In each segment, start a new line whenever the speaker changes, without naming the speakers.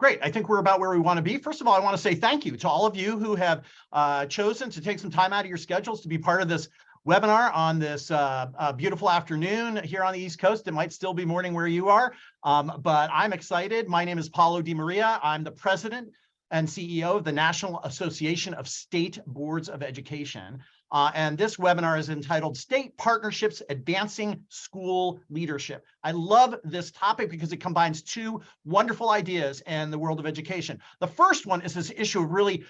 Great. I think we're about where we want to be. First of all, I want to say thank you to all of you who have chosen to take some time out of your schedules to be part of this webinar on this beautiful afternoon here on the East Coast. It might still be morning where you are, but I'm excited. My name is Paulo Di Maria. I'm the president and CEO of the National Association of State Boards of Education. And this webinar is entitled State Partnerships Advancing School Leadership. I love this topic because it combines two wonderful ideas in the world of education. The first one is this issue of really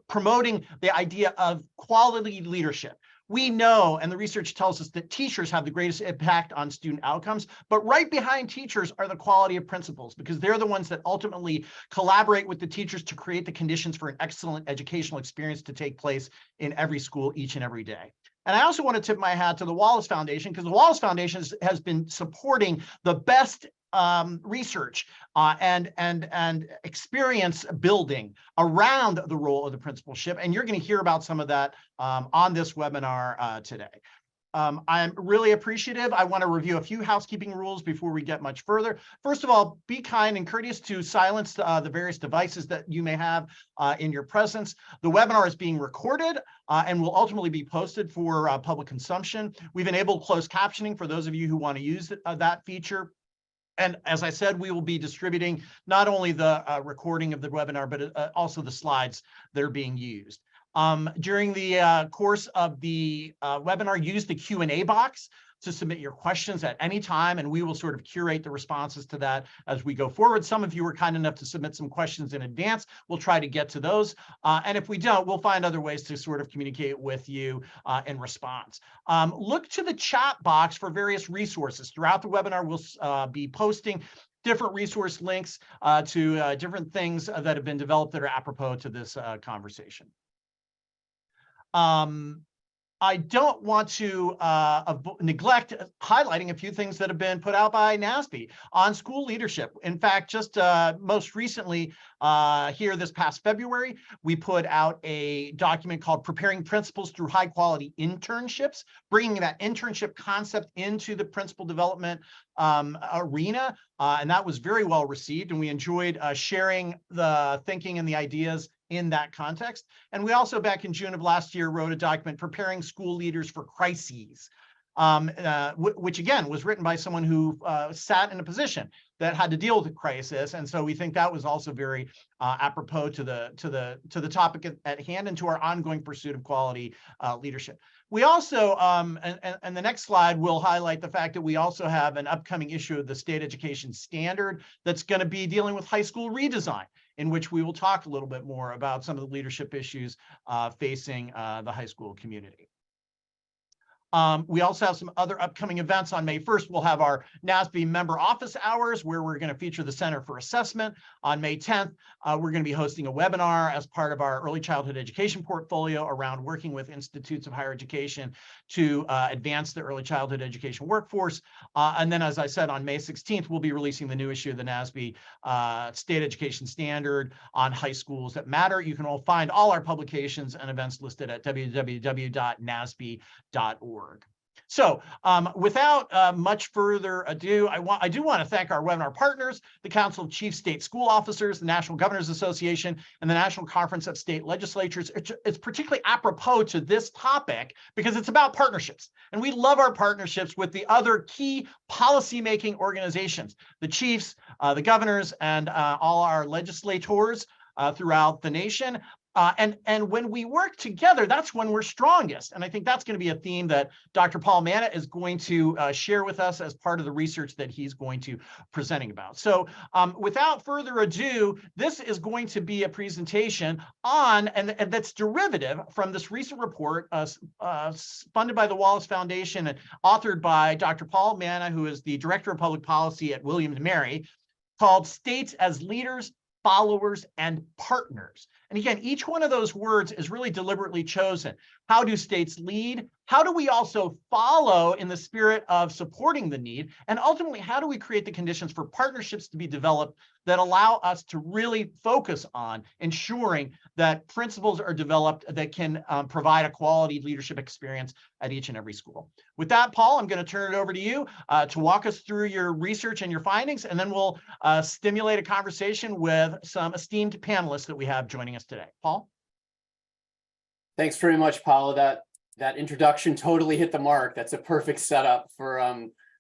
promoting the idea of quality leadership. We know, and the research tells us, that teachers have the greatest impact on student outcomes, but right behind teachers are the quality of principals, because they're the ones that ultimately collaborate with the teachers to create the conditions for an excellent educational experience to take place in every school each and every day. And I also want to tip my hat to the Wallace Foundation, because the Wallace Foundation has been supporting the best research and experience building around the role of the principalship. And you're going to hear about some of that on this webinar today. I'm really appreciative. I want to review a few housekeeping rules before we get much further. First of all, be kind and courteous to silence the various devices that you may have in your presence. The webinar is being recorded and will ultimately be posted for public consumption. We've enabled closed captioning for those of you who want to use that feature. And as I said, we will be distributing not only the recording of the webinar, but also the slides that are being used. During the course of the webinar, use the Q&A box to submit your questions at any time, and we will sort of curate the responses to that as we go forward. Some of you were kind enough to submit some questions in advance. We'll try to get to those. And if we don't, we'll find other ways to sort of communicate with you in response. Look to the chat box for various resources. Throughout the webinar, we'll be posting different resource links to different things that have been developed that are apropos to this conversation. I don't want to neglect highlighting a few things that have been put out by NASB on school leadership. In fact, just most recently here this past February, we put out a document called Preparing Principals Through High Quality Internships, bringing that internship concept into the principal development arena. And that was very well received. And we enjoyed sharing the thinking and the ideas in that context. And we also, back in June of last year, wrote a document, Preparing School Leaders for Crises, which again was written by someone who sat in a position that had to deal with a crisis. And so we think that was also very apropos to the topic at hand and to our ongoing pursuit of quality leadership. We also, and the next slide will highlight the fact that we also have an upcoming issue of the State Education Standard that's going to be dealing with high school redesign, in which we will talk a little bit more about some of the leadership issues facing the high school community. We also have some other upcoming events. On May 1st, we'll have our NASB member office hours, where we're going to feature the Center for Assessment. On May 10th, we're going to be hosting a webinar as part of our early childhood education portfolio around working with institutes of higher education to advance the early childhood education workforce. And then, as I said, on May 16th, we'll be releasing the new issue of the NASB State Education Standard on high schools that matter. You can all find all our publications and events listed at www.nasb.org. So without much further ado, I do want to thank our webinar partners, the Council of Chief State School Officers, the National Governors Association, and the National Conference of State Legislatures. It's particularly apropos to this topic because it's about partnerships. And we love our partnerships with the other key policymaking organizations, the chiefs, the governors, and all our legislators throughout the nation. And when we work together, that's when we're strongest. And I think that's going to be a theme that Dr. Paul Manna is going to share with us as part of the research that he's going to presenting about. So without further ado, this is going to be a presentation on, and that's derivative from this recent report funded by the Wallace Foundation and authored by Dr. Paul Manna, who is the Director of Public Policy at William & Mary, called States as Leaders, Followers, and Partners. And again, each one of those words is really deliberately chosen. How do states lead? How do we also follow in the spirit of supporting the need? And ultimately, how do we create the conditions for partnerships to be developed that allow us to really focus on ensuring that principals are developed that can provide a quality leadership experience at each and every school? With that, Paul, I'm going to turn it over to you to walk us through your research and your findings, and then we'll stimulate a conversation with some esteemed panelists that we have joining us today. Paul?
Thanks very much, Paula. That introduction totally hit the mark. That's a perfect setup for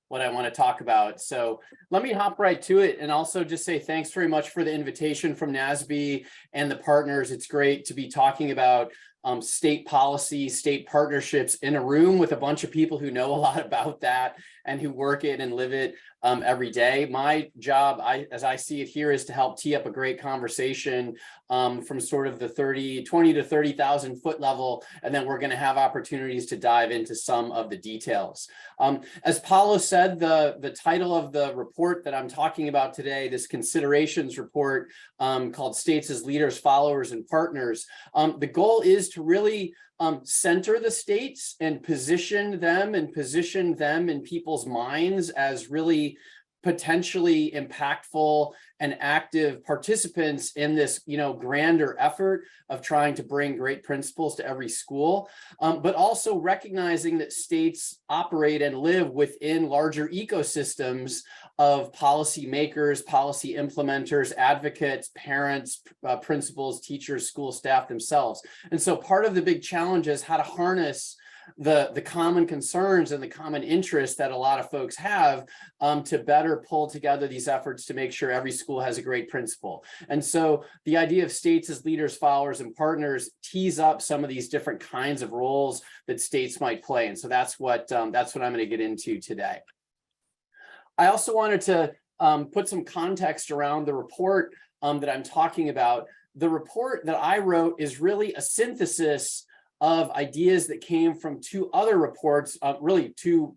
what I want to talk about. So let me hop right to it and also just say thanks very much for the invitation from NASB and the partners. It's great to be talking about state policy, state partnerships in a room with a bunch of people who know a lot about that and who work it and live it every day. My job, as I see it here, is to help tee up a great conversation from sort of the 20 to 30,000 foot level, and then we're going to have opportunities to dive into some of the details. As Paulo said, the title of the report that I'm talking about today, this considerations report called States as Leaders, Followers, and Partners, the goal is to really center the states and position them in people's minds as really potentially impactful and active participants in this, grander effort of trying to bring great principles to every school, but also recognizing that states operate and live within larger ecosystems of policymakers, policy implementers, advocates, parents, principals, teachers, school staff themselves. And so part of the big challenge is how to harness the common concerns and the common interests that a lot of folks have to better pull together these efforts to make sure every school has a great principal. And so the idea of states as leaders, followers, and partners tees up some of these different kinds of roles that states might play. And so that's what I'm going to get into today. I also wanted to put some context around the report that I'm talking about. The report that I wrote is really a synthesis of ideas that came from two other reports, really two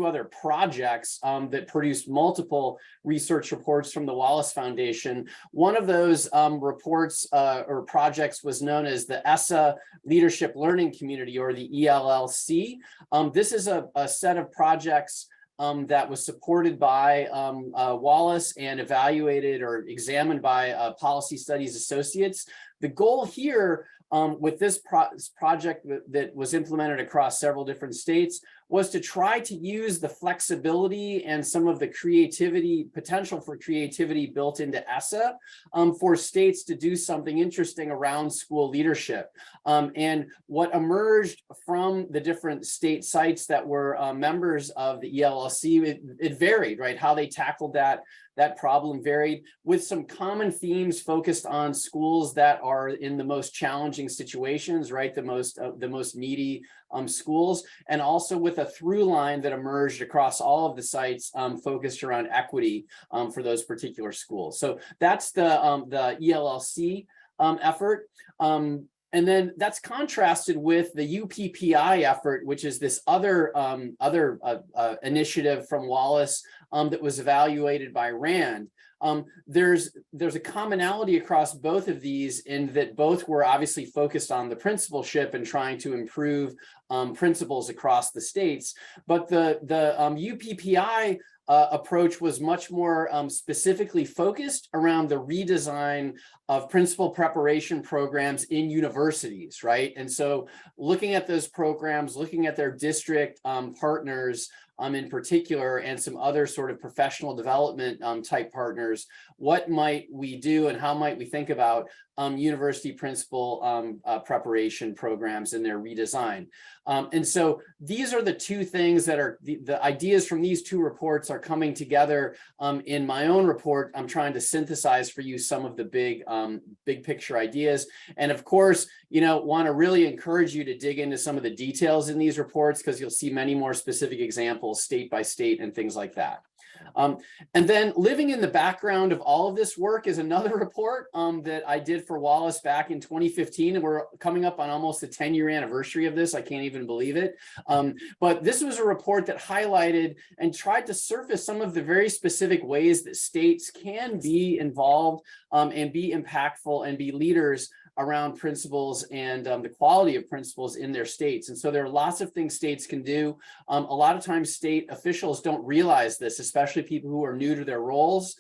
other projects that produced multiple research reports from the Wallace Foundation. One of those reports or projects was known as the ESSA Leadership Learning Community, or the ELLC. This is a set of projects that was supported by Wallace and evaluated or examined by Policy Studies Associates. The goal here with this project that was implemented across several different states was to try to use the flexibility and some of the potential for creativity built into ESSA for states to do something interesting around school leadership. And what emerged from the different state sites that were members of the ELLC, it varied, right? How they tackled that problem varied, with some common themes focused on schools that are in the most challenging situations, right? The most needy schools, and also with a through line that emerged across all of the sites focused around equity for those particular schools. So that's the ELLC effort. And then that's contrasted with the UPPI effort, which is this other initiative from Wallace that was evaluated by RAND. There's a commonality across both of these in that both were obviously focused on the principalship and trying to improve principals across the states. But the UPPI approach was much more specifically focused around the redesign of principal preparation programs in universities, right? And so looking at those programs, looking at their district partners in particular, and some other sort of professional development type partners, what might we do and how might we think about university principal preparation programs and their redesign? And so these are the two things that are the ideas from these two reports are coming together in my own report. I'm trying to synthesize for you some of the big picture ideas. And of course, want to really encourage you to dig into some of the details in these reports, because you'll see many more specific examples state by state and things like that. And then living in the background of all of this work is another report that I did for Wallace back in 2015. And we're coming up on almost the 10-year anniversary of this. I can't even believe it. But this was a report that highlighted and tried to surface some of the very specific ways that states can be involved and be impactful and be leaders around principals and the quality of principals in their states. And so there are lots of things states can do. A lot of times state officials don't realize this, especially people who are new to their roles.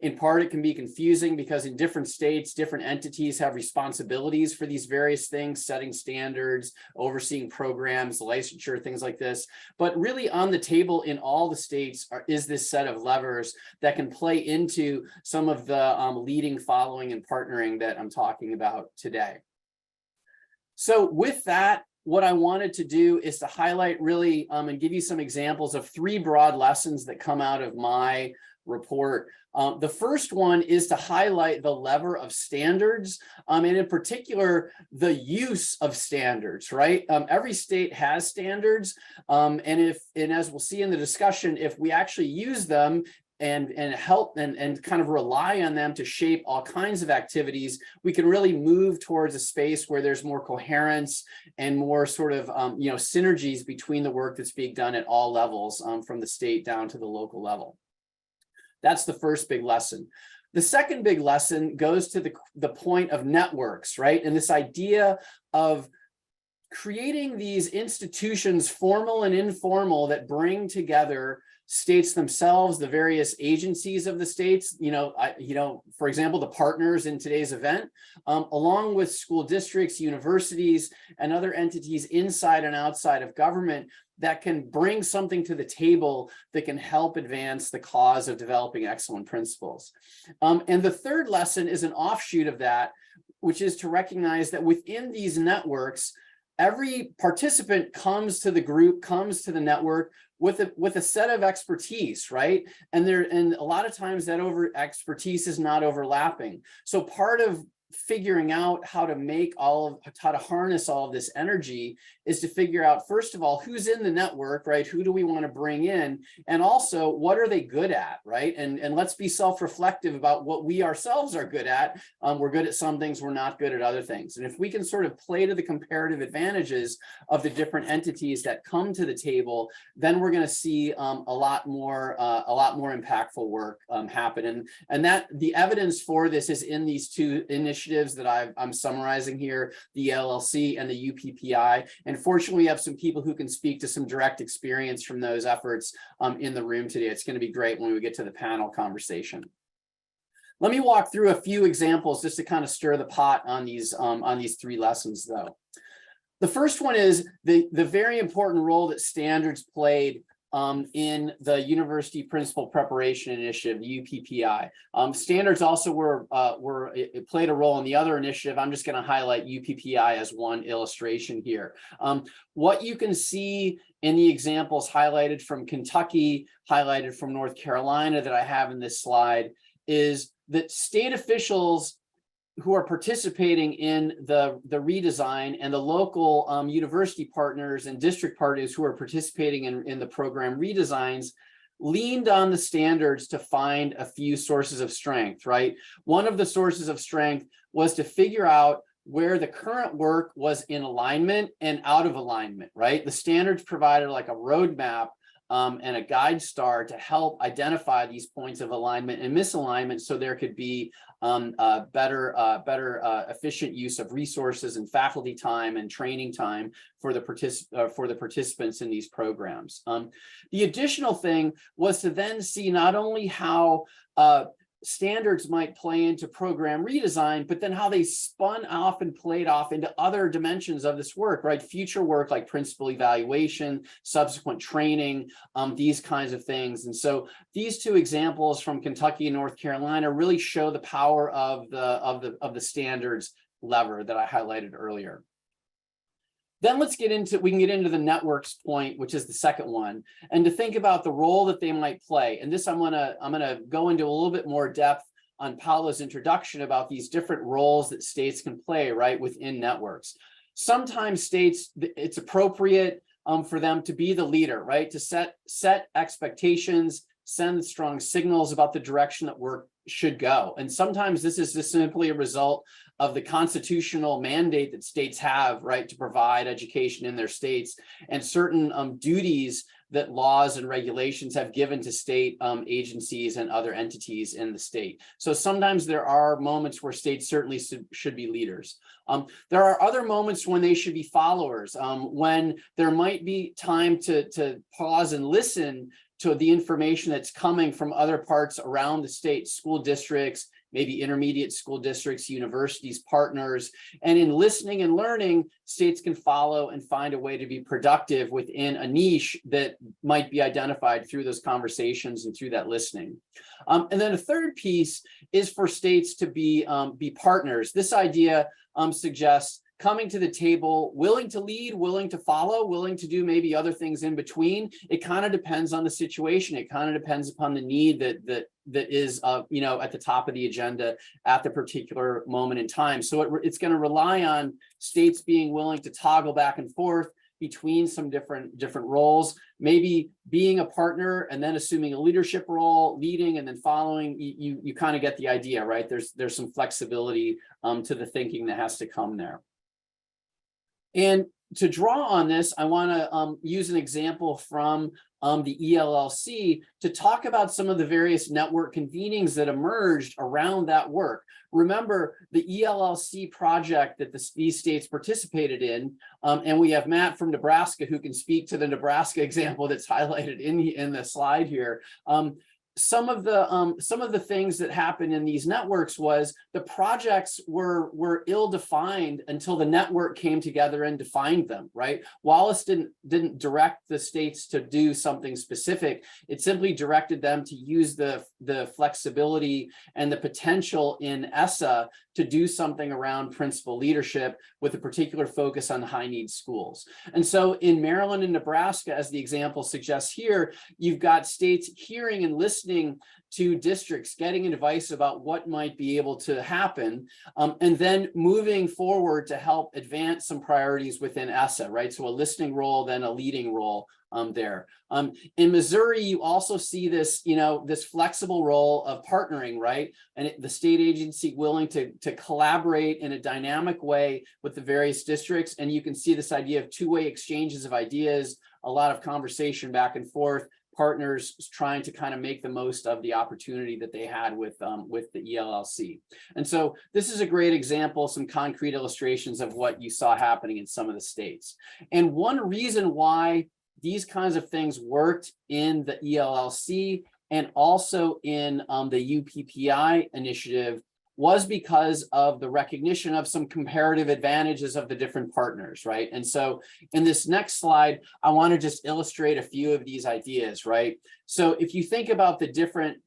In part, it can be confusing because in different states, different entities have responsibilities for these various things, setting standards, overseeing programs, licensure, things like this. But really on the table in all the states is this set of levers that can play into some of the leading, following, and partnering that I'm talking about today. So with that, what I wanted to do is to highlight really and give you some examples of 3 broad lessons that come out of my report. The first one is to highlight the lever of standards, and in particular, the use of standards, right? Every state has standards, and as we'll see in the discussion, if we actually use them and help and kind of rely on them to shape all kinds of activities, we can really move towards a space where there's more coherence and more sort of synergies between the work that's being done at all levels, from the state down to the local level. That's the first big lesson. The second big lesson goes to the point of networks, right? And this idea of creating these institutions, formal and informal, that bring together states themselves, the various agencies of the states, for example, the partners in today's event, along with school districts, universities, and other entities inside and outside of government that can bring something to the table that can help advance the cause of developing excellent principals. And the third lesson is an offshoot of that, which is to recognize that within these networks, every participant comes to the group, comes to the network with a set of expertise, right? And a lot of times that expertise is not overlapping. So part of figuring out how to harness all of this energy is to figure out, first of all, who's in the network, right? Who do we want to bring in? And also, what are they good at, right? And let's be self-reflective about what we ourselves are good at. We're good at some things, we're not good at other things. And if we can sort of play to the comparative advantages of the different entities that come to the table, then we're going to see a lot more impactful work happen. And that the evidence for this is in these 2 initiatives that I'm summarizing here, the LLC and the UPPI. And fortunately, we have some people who can speak to some direct experience from those efforts in the room today. It's going to be great when we get to the panel conversation. Let me walk through a few examples just to kind of stir the pot on these 3 lessons, though. The first one is the very important role that standards played in the University Principal Preparation Initiative, the UPPI. Standards also it played a role in the other initiative. I'm just going to highlight UPPI as one illustration here. What you can see in the examples highlighted from Kentucky, highlighted from North Carolina that I have in this slide, is that state officials who are participating in the redesign and the local university partners and district partners who are participating in the program redesigns leaned on the standards to find a few sources of strength, right? One of the sources of strength was to figure out where the current work was in alignment and out of alignment, right? The standards provided like a roadmap and a guide star to help identify these points of alignment and misalignment, so there could be better efficient use of resources and faculty time and training time for the participants in these programs. The additional thing was to then see not only how standards might play into program redesign, but then how they spun off and played off into other dimensions of this work, right? Future work like principal evaluation, subsequent training, these kinds of things. And so these 2 examples from Kentucky and North Carolina really show the power of the standards lever that I highlighted earlier. Then we can get into the networks point, which is the second one, and to think about the role that they might play. And this I'm gonna go into a little bit more depth on Paula's introduction about these different roles that states can play, right, within networks. Sometimes states, it's appropriate for them to be the leader, right, to set expectations, send strong signals about the direction that work should go. And sometimes this is just simply a result of the constitutional mandate that states have, right, to provide education in their states, and certain duties that laws and regulations have given to state agencies and other entities in the state. So sometimes there are moments where states certainly should be leaders. There are other moments when they should be followers, when there might be time to pause and listen to the information that's coming from other parts around the state, school districts, maybe intermediate school districts, universities, partners. And in listening and learning, states can follow and find a way to be productive within a niche that might be identified through those conversations and through that listening. And then a third piece is for states to be partners. This idea suggests coming to the table, willing to lead, willing to follow, willing to do maybe other things in between. It kind of depends on the situation. It kind of depends upon the need that is you know, at the top of the agenda at the particular moment in time. So it's going to rely on states being willing to toggle back and forth between some different roles, maybe being a partner and then assuming a leadership role, leading and then following. You kind of get the idea, right? There's some flexibility to the thinking that has to come there. And to draw on this, I want to use an example from the ELLC to talk about some of the various network convenings that emerged around that work. Remember the ELLC project that these states participated in, and we have Matt from Nebraska who can speak to the Nebraska example that's highlighted in the slide here. Some of the things that happened in these networks was the projects were ill-defined until the network came together and defined them, right? Wallace didn't direct the states to do something specific. It simply directed them to use the flexibility and the potential in ESSA to do something around principal leadership with a particular focus on high-need schools. And so in Maryland and Nebraska, as the example suggests here, you've got states hearing and listening to districts, getting advice about what might be able to happen, and then moving forward to help advance some priorities within ESSA, right? So a listening role, then a leading role there. In Missouri, you also see this, you know, this flexible role of partnering, right? And the state agency willing to collaborate in a dynamic way with the various districts. And you can see this idea of two-way exchanges of ideas, a lot of conversation back and forth, partners trying to kind of make the most of the opportunity that they had with the ELLC. And so this is a great example, some concrete illustrations of what you saw happening in some of the states. And one reason why these kinds of things worked in the ELLC and also in the UPPI initiative was because of the recognition of some comparative advantages of the different partners, right? And so in this next slide, I want to just illustrate a few of these ideas, right? So if you think about the different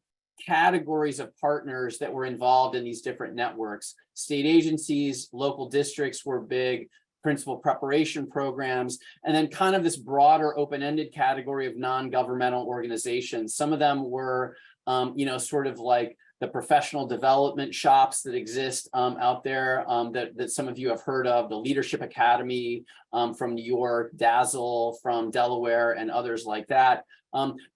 categories of partners that were involved in these different networks, state agencies, local districts were big, principal preparation programs, and then kind of this broader open-ended category of non-governmental organizations. Some of them were, you know, sort of like the professional development shops that exist out there that some of you have heard of, the Leadership Academy from New York, Dazzle from Delaware, and others like that.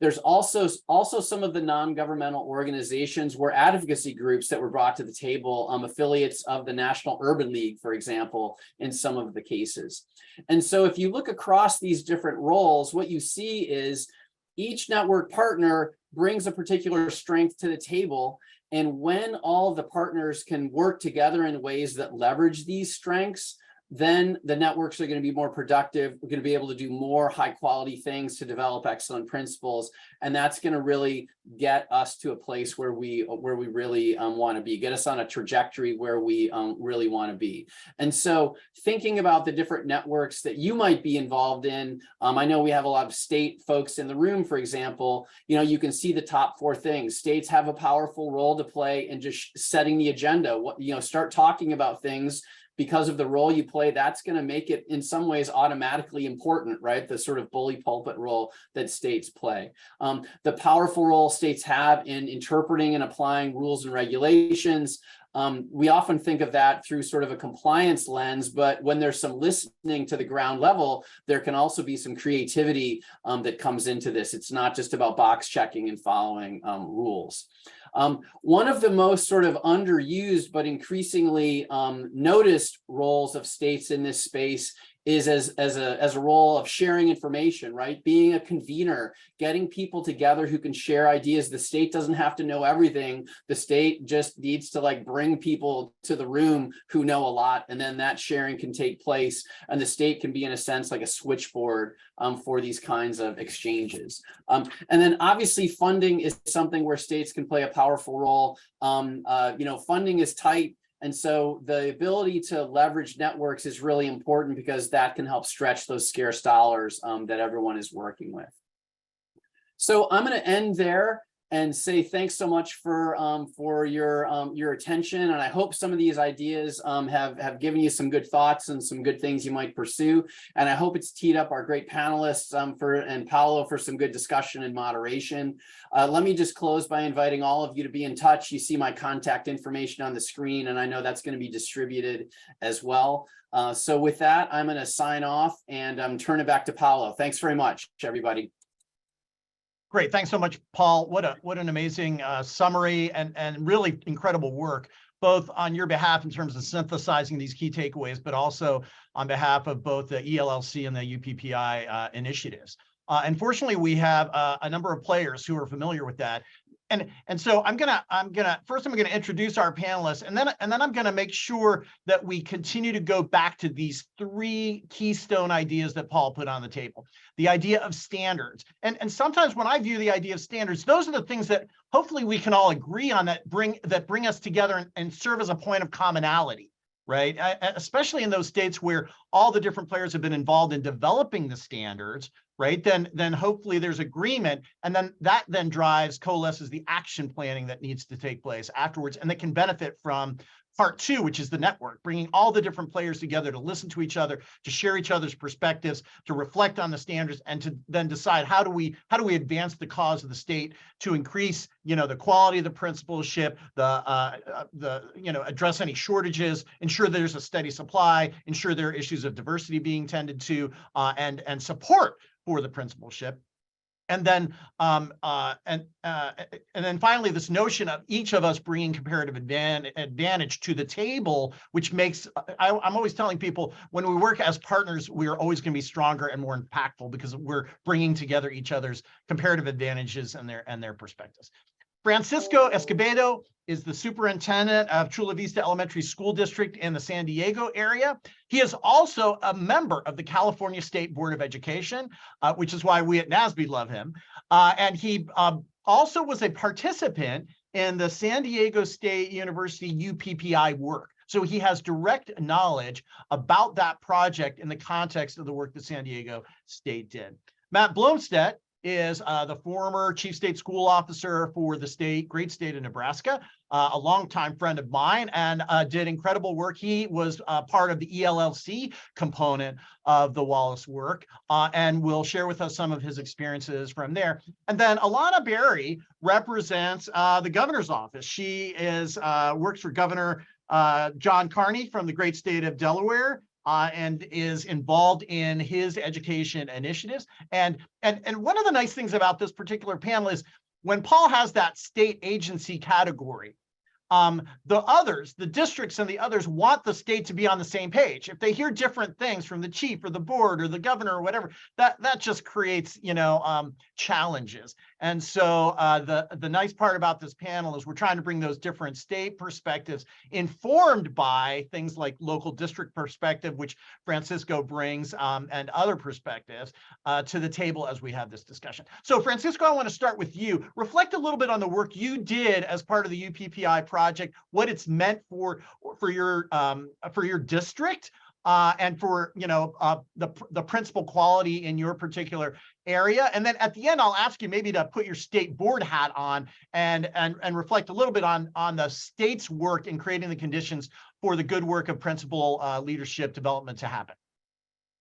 There's also some of the non-governmental organizations were advocacy groups that were brought to the table, affiliates of the National Urban League, for example, in some of the cases. And so if you look across these different roles, what you see is each network partner brings a particular strength to the table. And when all of the partners can work together in ways that leverage these strengths, then the networks are going to be more productive. We're going to be able to do more high quality things to develop excellent principles. And that's going to really get us to a place where we really want to be, get us on a trajectory where we really want to be. And so thinking about the different networks that you might be involved in, I know we have a lot of state folks in the room, for example, you know, you can see the top 4 things. States have a powerful role to play in just setting the agenda. What, you know, start talking about things. Because of the role you play, that's going to make it in some ways automatically important, right? The sort of bully pulpit role that states play. The powerful role states have in interpreting and applying rules and regulations. We often think of that through sort of a compliance lens, but when there's some listening to the ground level, there can also be some creativity that comes into this. It's not just about box checking and following rules. One of the most sort of underused but increasingly noticed roles of states in this space is as a role of sharing information, right? Being a convener, getting people together who can share ideas. The state doesn't have to know everything. The state just needs to like bring people to the room who know a lot, and then that sharing can take place, and the state can be in a sense like a switchboard for these kinds of exchanges. And then obviously funding is something where states can play a powerful role. Funding is tight. And so the ability to leverage networks is really important, because that can help stretch those scarce dollars that everyone is working with. So I'm going to end there and say thanks so much for your attention. And I hope some of these ideas have given you some good thoughts and some good things you might pursue. And I hope it's teed up our great panelists and Paolo for some good discussion and moderation. Let me just close by inviting all of you to be in touch. You see my contact information on the screen, and I know that's going to be distributed as well. So with that, I'm going to sign off and turn it back to Paolo. Thanks very much, everybody.
Great. Thanks so much, Paul. What an amazing summary and really incredible work, both on your behalf in terms of synthesizing these key takeaways, but also on behalf of both the ELLC and the UPPI initiatives. Unfortunately, we have a number of players who are familiar with that. And so I'm gonna introduce our panelists, and then I'm gonna make sure that we continue to go back to these three keystone ideas that Paul put on the table. The idea of standards. And sometimes when I view the idea of standards, those are the things that hopefully we can all agree on, that bring us together and serve as a point of commonality, right? Especially in those states where all the different players have been involved in developing the standards, right? Then hopefully there's agreement, and then that coalesces the action planning that needs to take place afterwards, and that can benefit from part two, which is the network, bringing all the different players together to listen to each other, to share each other's perspectives, to reflect on the standards, and to then decide how do we advance the cause of the state to increase, the quality of the principalship, address any shortages, ensure there's a steady supply, ensure there are issues of diversity being tended to, and support for the principalship. And then finally, this notion of each of us bringing comparative advantage to the table, which makes, I'm always telling people, when we work as partners, we are always going to be stronger and more impactful, because we're bringing together each other's comparative advantages and their perspectives. Francisco Escobedo is the superintendent of Chula Vista Elementary School District in the San Diego area. He is also a member of the California State Board of Education, which is why we at NASB love him. And he also was a participant in the San Diego State University UPPI work. So he has direct knowledge about that project in the context of the work that San Diego State did. Matt Blomstedt is the former chief state school officer for the great state of Nebraska, a longtime friend of mine, and did incredible work. He was part of the ELLC component of the Wallace work, and will share with us some of his experiences from there. And then Alana Berry represents the governor's office. She works for Governor John Carney from the great state of Delaware, and is involved in his education initiatives. And one of the nice things about this particular panel is when Paul has that state agency category, the districts and the others want the state to be on the same page. If they hear different things from the chief or the board or the governor or whatever, that just creates, challenges. And so the nice part about this panel is we're trying to bring those different state perspectives, informed by things like local district perspective, which Francisco brings, and other perspectives to the table as we have this discussion. So Francisco, I want to start with you. Reflect a little bit on the work you did as part of the UPPI project, what it's meant for your district, and for the principal quality in your particular area. And then at the end, I'll ask you maybe to put your state board hat on and reflect a little bit on the state's work in creating the conditions for the good work of principal leadership development to happen.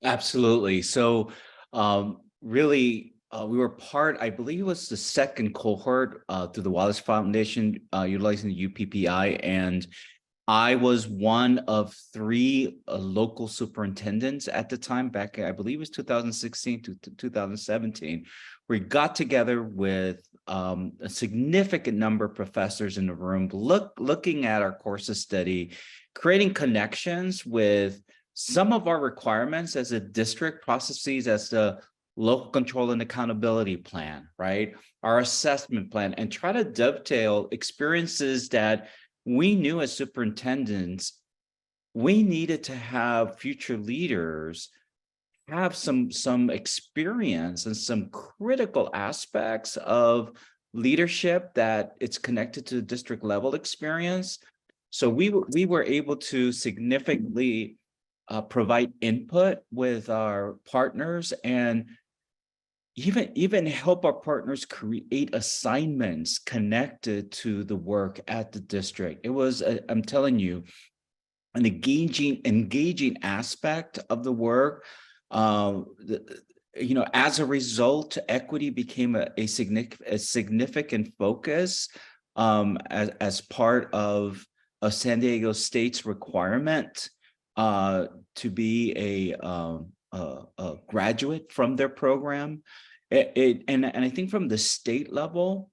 Absolutely. So really, we were part, I believe it was the second cohort through the Wallace Foundation utilizing the UPPI, and I was one of 3 local superintendents at the time, back, I believe it was 2016 to 2017. We got together with a significant number of professors in the room, looking at our course of study, creating connections with some of our requirements as a district processes as the local control and accountability plan, right? Our assessment plan, and try to dovetail experiences that we knew as superintendents we needed to have future leaders have some experience and some critical aspects of leadership that it's connected to district level experience. So we were able to significantly provide input with our partners and even help our partners create assignments connected to the work at the district. It was, I'm telling you, an engaging aspect of the work. As a result, equity became a significant focus as part of San Diego State's requirement to be a graduate from their program. And I think from the state level,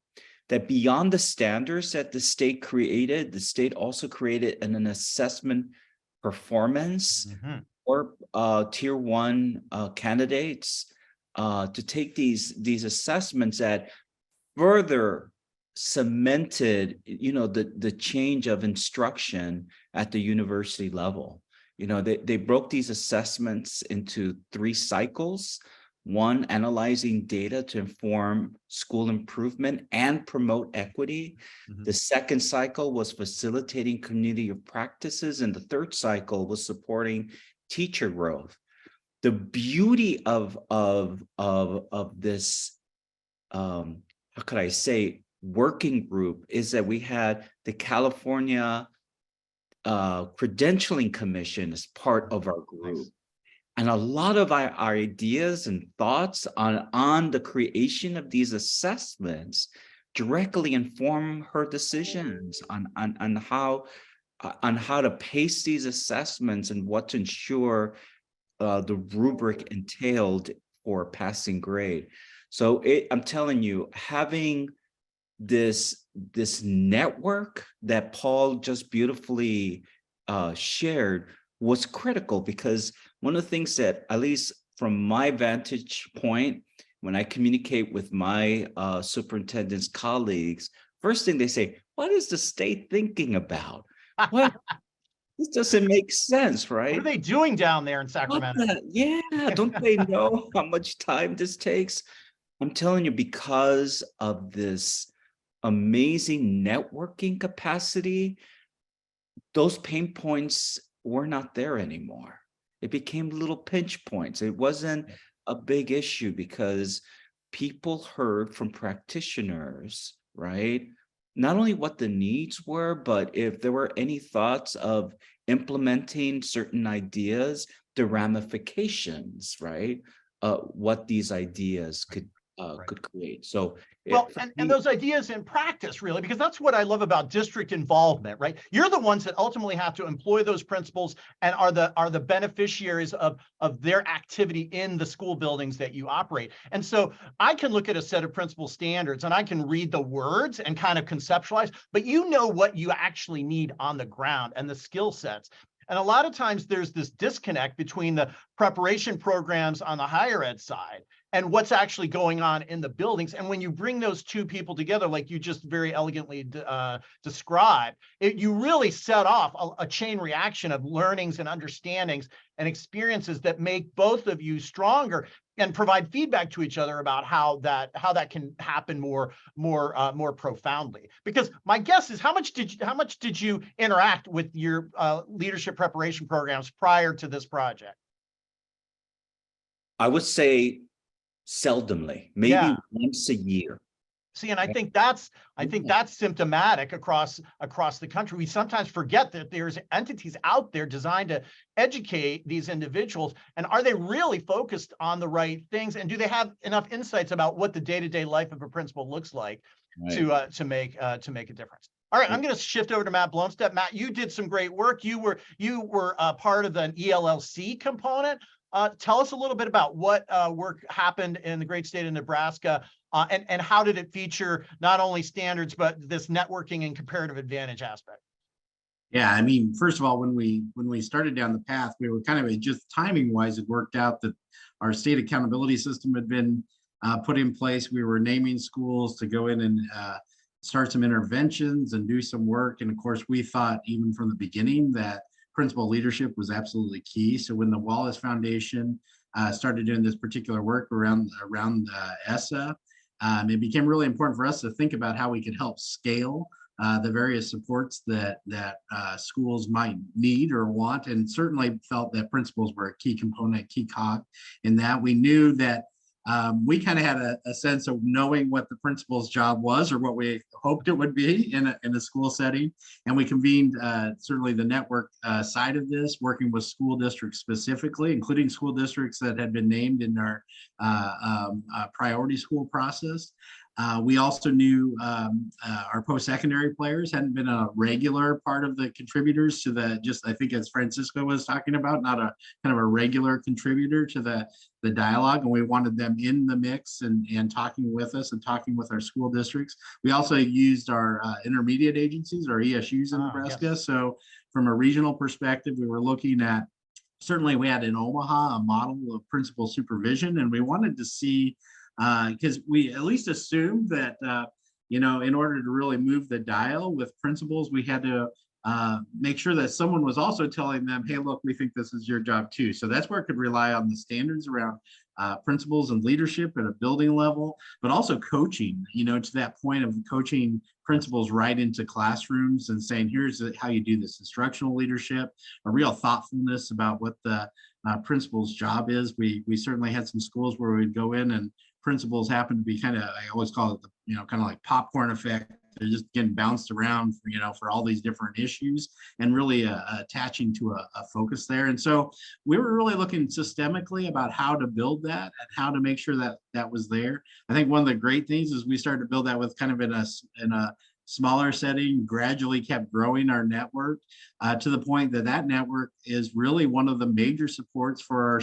that beyond the standards that the state created, the state also created an assessment performance or tier one candidates to take these assessments that further cemented, the change of instruction at the university level. They broke these assessments into 3 cycles. 1, analyzing data to inform school improvement and promote equity. The second cycle was facilitating community of practices, and the third cycle was supporting teacher growth. The beauty of this, how could I say, working group is that we had the California Credentialing Commission as part of our group. And a lot of our ideas and thoughts on the creation of these assessments directly inform her decisions on how to pace these assessments and what to ensure the rubric entailed for passing grade. So I'm telling you, having this network that Paul just beautifully shared was critical, because one of the things that, at least from my vantage point, when I communicate with my superintendent's colleagues, first thing they say, what is the state thinking about? What? This doesn't make sense, right?
What are they doing down there in Sacramento?
Yeah, don't they know how much time this takes? I'm telling you, because of this amazing networking capacity, those pain points were not there anymore. It became little pinch points. It wasn't a big issue because people heard from practitioners, right? Not only what the needs were, but if there were any thoughts of implementing certain ideas, the ramifications, right? What these ideas could create. So
Well, and those ideas in practice, really, because that's what I love about district involvement, right? You're the ones that ultimately have to employ those principles and are the beneficiaries of their activity in the school buildings that you operate. And so I can look at a set of principal standards and I can read the words and kind of conceptualize, but you know what you actually need on the ground and the skill sets. And a lot of times there's this disconnect between the preparation programs on the higher ed side and what's actually going on in the buildings. And when you bring those two people together, like you just very elegantly described, you really set off a chain reaction of learnings and understandings and experiences that make both of you stronger and provide feedback to each other about how that can happen more profoundly. Because my guess is, how much did you interact with your leadership preparation programs prior to this project?
I would say seldomly, maybe once a year.
See, and I think that's symptomatic across the country. We sometimes forget that there's entities out there designed to educate these individuals. And are they really focused on the right things? And do they have enough insights about what the day-to-day life of a principal looks like to make a difference? All right, I'm going to shift over to Matt Blomstedt. Matt, you did some great work. You were part of an ELLC component. Tell us a little bit about what work happened in the great state of Nebraska, and how did it feature not only standards, but this networking and comparative advantage aspect?
Yeah, I mean, first of all, when we started down the path, we were kind of just timing wise, it worked out that our state accountability system had been put in place. We were naming schools to go in and start some interventions and do some work. And of course, we thought even from the beginning that principal leadership was absolutely key. So when the Wallace Foundation started doing this particular work around ESSA, it became really important for us to think about how we could help scale the various supports that schools might need or want, and certainly felt that principals were a key component, key cog in that. We knew that we kind of had a sense of knowing what the principal's job was or what we hoped it would be in a school setting. And we convened certainly the network side of this, working with school districts specifically, including school districts that had been named in our priority school process. We also knew our post-secondary players hadn't been a regular part of the contributors to I think as Francisco was talking about, not a kind of a regular contributor to the dialogue. And we wanted them in the mix and talking with us and talking with our school districts. We also used our intermediate agencies, our ESUs in Nebraska.
Yes.
So from a regional perspective, we were looking at, certainly we had in Omaha a model of principal supervision, and we wanted to see because we at least assumed that, in order to really move the dial with principals, we had to make sure that someone was also telling them, hey, look, we think this is your job too. So that's where it could rely on the standards around principals and leadership at a building level, but also coaching, to that point of coaching principals right into classrooms and saying, here's how you do this instructional leadership, a real thoughtfulness about what the principal's job is. We certainly had some schools where we'd go in and principals happen to be kind of, I always call it, kind of like popcorn effect. They're just getting bounced around, for all these different issues and really attaching to a focus there. And so we were really looking systemically about how to build that and how to make sure that that was there. I think one of the great things is we started to build that with kind of in a smaller setting, gradually kept growing our network to the point that network is really one of the major supports for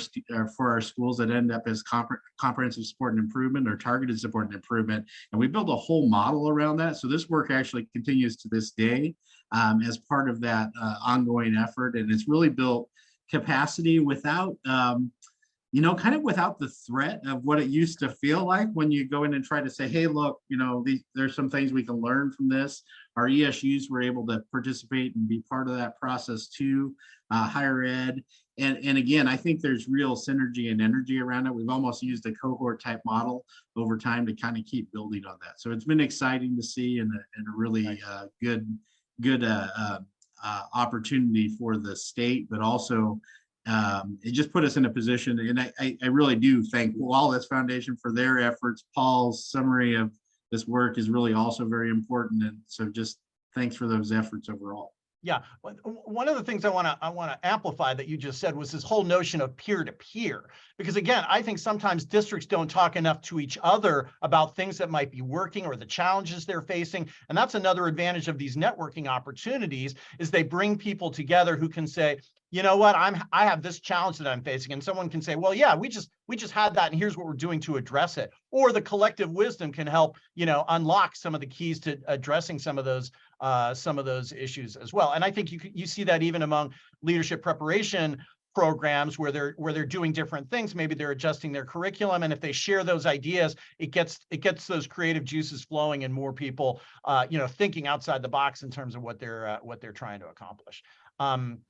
our schools that end up as comprehensive support and improvement or targeted support and improvement. And we built a whole model around that. So this work actually continues to this day as part of that ongoing effort. And it's really built capacity without kind of without the threat of what it used to feel like when you go in and try to say, hey, look, there's some things we can learn from this. Our ESUs were able to participate and be part of that process too, higher ed. And again, I think there's real synergy and energy around it. We've almost used a cohort type model over time to kind of keep building on that. So it's been exciting to see and a really good opportunity for the state, but also it just put us in a position, and I really do thank Wallace Foundation for their efforts. Paul's summary of this work is really also very important, and so just thanks for those efforts overall.
Yeah, one of the things I want to amplify that you just said was this whole notion of peer-to-peer, because again, I think sometimes districts don't talk enough to each other about things that might be working or the challenges they're facing. And that's another advantage of these networking opportunities is they bring people together who can say, you know what, I have this challenge that I'm facing, and someone can say, well, yeah, we just had that, and here's what we're doing to address it. Or the collective wisdom can help, unlock some of the keys to addressing some of those issues as well. And I think you see that even among leadership preparation programs where they're doing different things. Maybe they're adjusting their curriculum, and if they share those ideas, it gets those creative juices flowing and more people, thinking outside the box in terms of what they're trying to accomplish.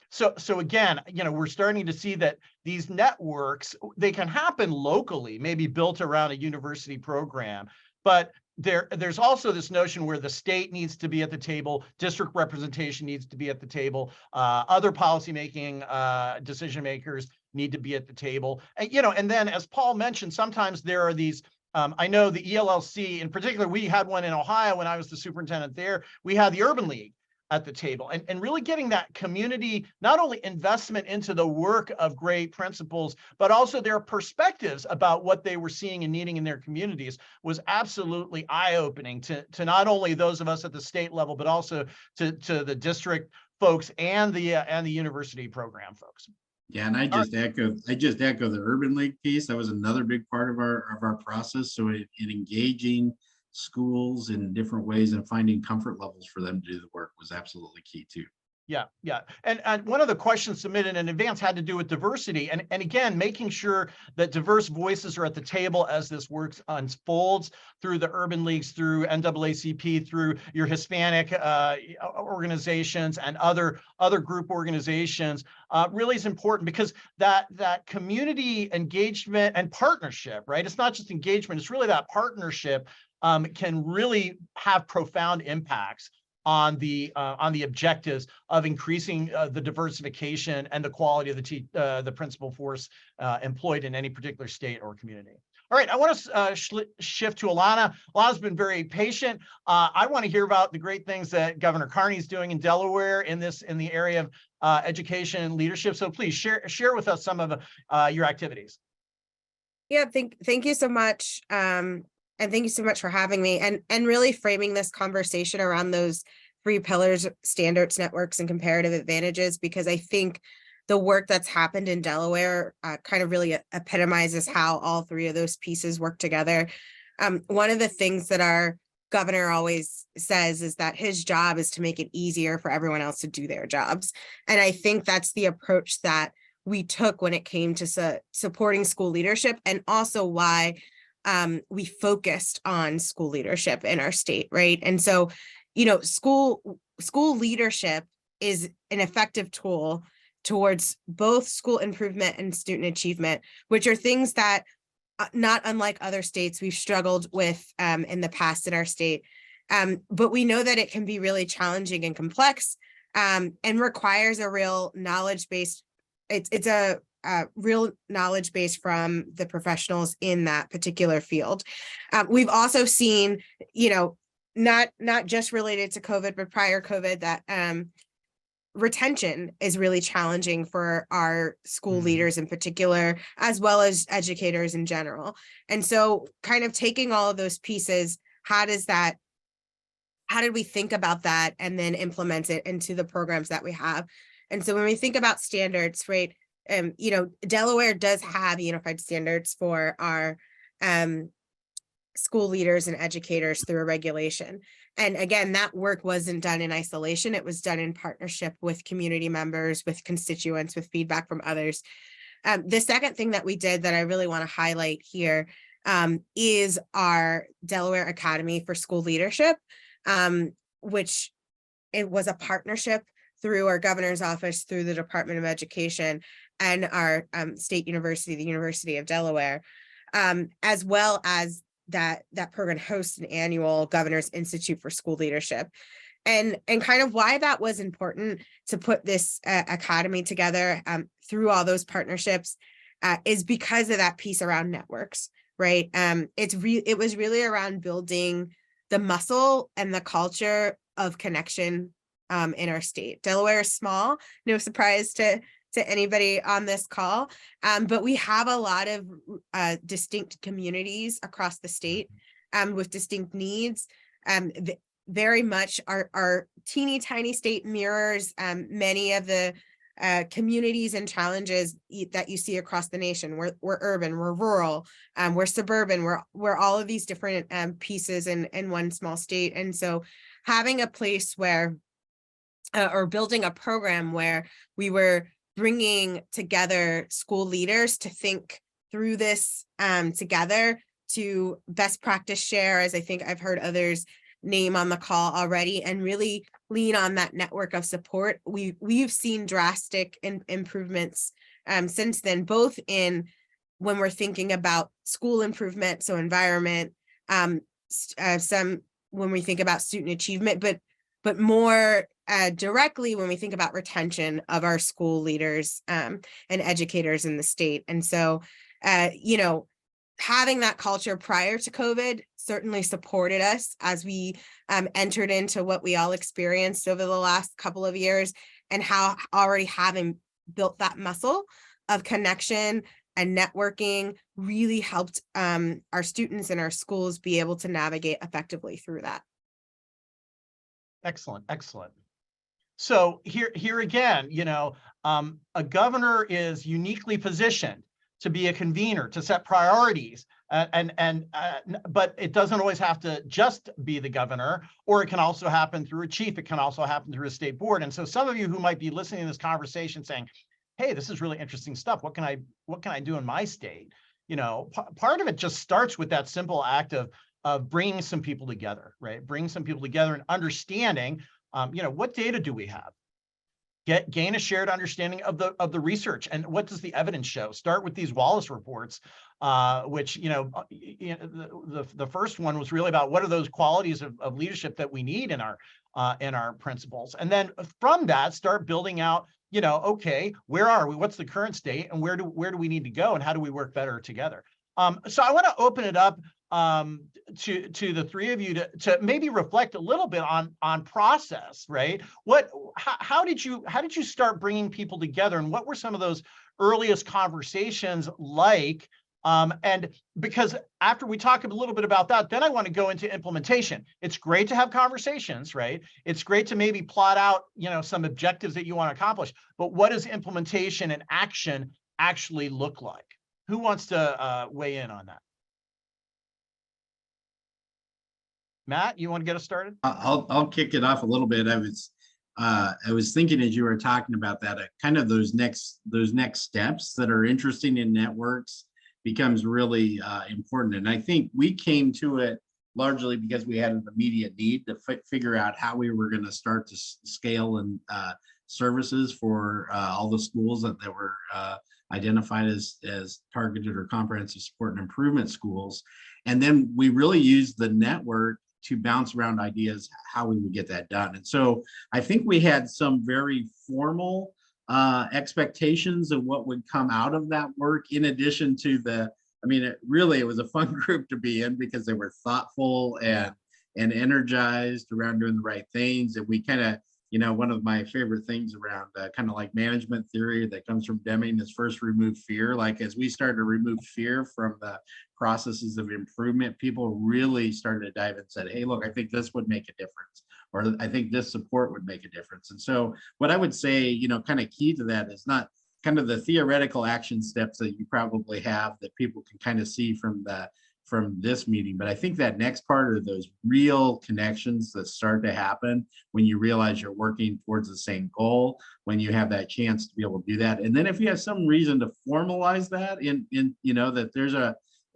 So again, we're starting to see that these networks, they can happen locally, maybe built around a university program, but there's also this notion where the state needs to be at the table, district representation needs to be at the table, other policymaking decision makers need to be at the table. And then as Paul mentioned, sometimes there are these, I know the ELLC in particular, we had one in Ohio when I was the superintendent there, we had the Urban League at the table, and really getting that community, not only investment into the work of great principals, but also their perspectives about what they were seeing and needing in their communities was absolutely eye-opening to not only those of us at the state level, but also to the district folks and the university program folks.
Yeah, and I just echo the Urban League piece. That was another big part of our process. So in engaging schools in different ways and finding comfort levels for them to do the work was absolutely key too.
Yeah. And one of the questions submitted in advance had to do with diversity. And again, making sure that diverse voices are at the table as this work unfolds through the urban leagues, through NAACP, through your Hispanic organizations and other group organizations really is important, because that community engagement and partnership, right? It's not just engagement, it's really that partnership can really have profound impacts on the objectives of increasing the diversification and the quality of the principal force employed in any particular state or community. All right, I want to shift to Alana. Alana's been very patient. I want to hear about the great things that Governor Carney is doing in Delaware in the area of education and leadership. So please share with us some of your activities.
Yeah, thank you so much. And thank you so much for having me and really framing this conversation around those 3 pillars: standards, networks, and comparative advantages, because I think the work that's happened in Delaware kind of really epitomizes how all 3 of those pieces work together. One of the things that our governor always says is that his job is to make it easier for everyone else to do their jobs. And I think that's the approach that we took when it came to supporting school leadership, and also why we focused on school leadership in our state, right? And so, school leadership is an effective tool towards both school improvement and student achievement, which are things that, not unlike other states, we've struggled with in the past in our state. But we know that it can be really challenging and complex, and requires a real knowledge-based, it's a real knowledge base from the professionals in that particular field. We've also seen, not just related to COVID, but prior COVID, that retention is really challenging for our school leaders in particular, as well as educators in general. And so kind of taking all of those pieces, how did we think about that and then implement it into the programs that we have? And so when we think about standards, right, Delaware does have unified standards for our school leaders and educators through a regulation. And again, that work wasn't done in isolation. It was done in partnership with community members, with constituents, with feedback from others. The second thing that we did that I really want to highlight here is our Delaware Academy for School Leadership, which it was a partnership through our governor's office, through the Department of Education, and our state university, the University of Delaware, as well as that program hosts an annual Governor's Institute for School Leadership. And kind of why that was important to put this academy together through all those partnerships is because of that piece around networks, right? It was really around building the muscle and the culture of connection in our state. Delaware is small, no surprise to anybody on this call, but we have a lot of distinct communities across the state with distinct needs. Very much our teeny tiny state mirrors many of the communities and challenges that you see across the nation. We're urban, we're rural, we're suburban, we're all of these different pieces in one small state. And so having a place where or building a program where we were bringing together school leaders to think through this together, to best practice share, as I think I've heard others name on the call already, and really lean on that network of support. We've seen drastic improvements since then, both in when we're thinking about school improvement, so environment, some when we think about student achievement, but more directly when we think about retention of our school leaders and educators in the state. And so, having that culture prior to COVID certainly supported us as we entered into what we all experienced over the last couple of years, and how already having built that muscle of connection and networking really helped our students and our schools be able to navigate effectively through that.
Excellent. So here again, a governor is uniquely positioned to be a convener, to set priorities, But it doesn't always have to just be the governor, or it can also happen through a chief. It can also happen through a state board. And so some of you who might be listening to this conversation saying, hey, this is really interesting stuff. What can I do in my state? Part of it just starts with that simple act of bringing some people together, right? Bring some people together and understanding, what data do we have? Gain a shared understanding of the research and what does the evidence show. Start with these Wallace reports, which the first one was really about what are those qualities of leadership that we need in our principals, and then from that start building out. Okay, where are we? What's the current state, and where do we need to go, and how do we work better together? So I want to open it up to the three of you to maybe reflect a little bit on process, right? How did you start bringing people together, and what were some of those earliest conversations like? And because after we talk a little bit about that, then I want to go into implementation. It's great to have conversations, right? It's great to maybe plot out, some objectives that you want to accomplish, but what does implementation and action actually look like? Who wants to weigh in on that? Matt, you want to get us started?
I'll kick it off a little bit. I was thinking as you were talking about that, kind of those next steps that are interesting in networks becomes really important. And I think we came to it largely because we had an immediate need to figure out how we were going to start to scale and services for all the schools that were identified as targeted or comprehensive support and improvement schools. And then we really used the network to bounce around ideas how we would get that done. And so I think we had some very formal expectations of what would come out of that work, in addition to it was a fun group to be in because they were thoughtful and energized around doing the right things. And we kind of, one of my favorite things around kind of like management theory that comes from Deming is first remove fear. Like as we started to remove fear from the processes of improvement, people really started to dive and said, hey, look, I think this would make a difference, or I think this support would make a difference. And so what I would say, kind of key to that is not kind of the theoretical action steps that you probably have that people can kind of see from this meeting. But I think that next part are those real connections that start to happen when you realize you're working towards the same goal, when you have that chance to be able to do that. And then if you have some reason to formalize that that there's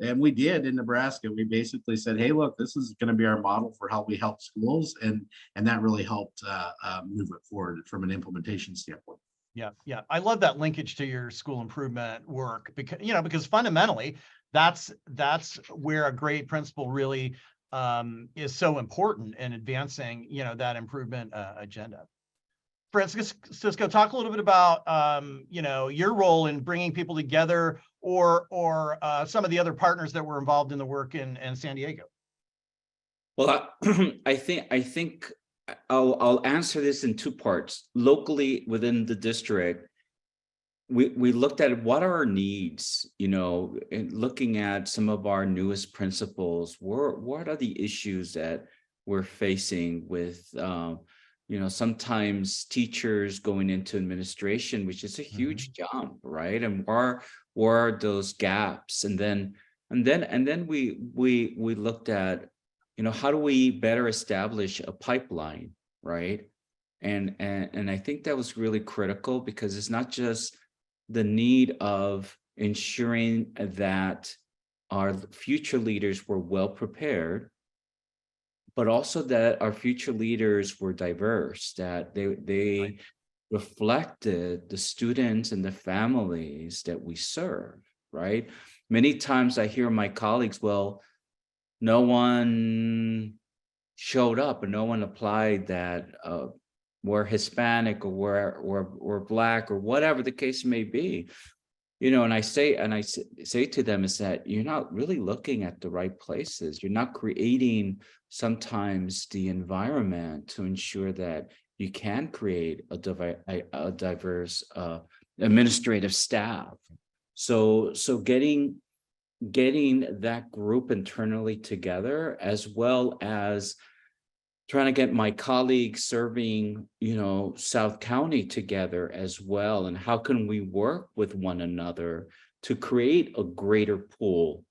and we did in Nebraska, we basically said, hey, look, this is going to be our model for how we help schools. And that really helped move it forward from an implementation standpoint.
Yeah. I love that linkage to your school improvement work because fundamentally that's where a great principal really is so important in advancing, that improvement agenda. Francisco, talk a little bit about, your role in bringing people together or some of the other partners that were involved in the work in San Diego.
Well, I think I'll answer this in two parts. Locally within the district, we looked at what are our needs, and looking at some of our newest principals, what are the issues that we're facing with, sometimes teachers going into administration, which is a huge jump, right? And where are those gaps? And then we looked at, how do we better establish a pipeline, right? And I think that was really critical because it's not just the need of ensuring that our future leaders were well prepared, but also that our future leaders were diverse, that they reflected the students and the families that we serve, right? Many times I hear my colleagues, well, no one showed up and no one applied that were Hispanic or Black or whatever the case may be, and I say to them is that you're not really looking at the right places. You're not creating sometimes the environment to ensure that you can create a diverse administrative staff. So getting that group internally together, as well as trying to get my colleagues serving, South County together as well. And how can we work with one another to create a greater pool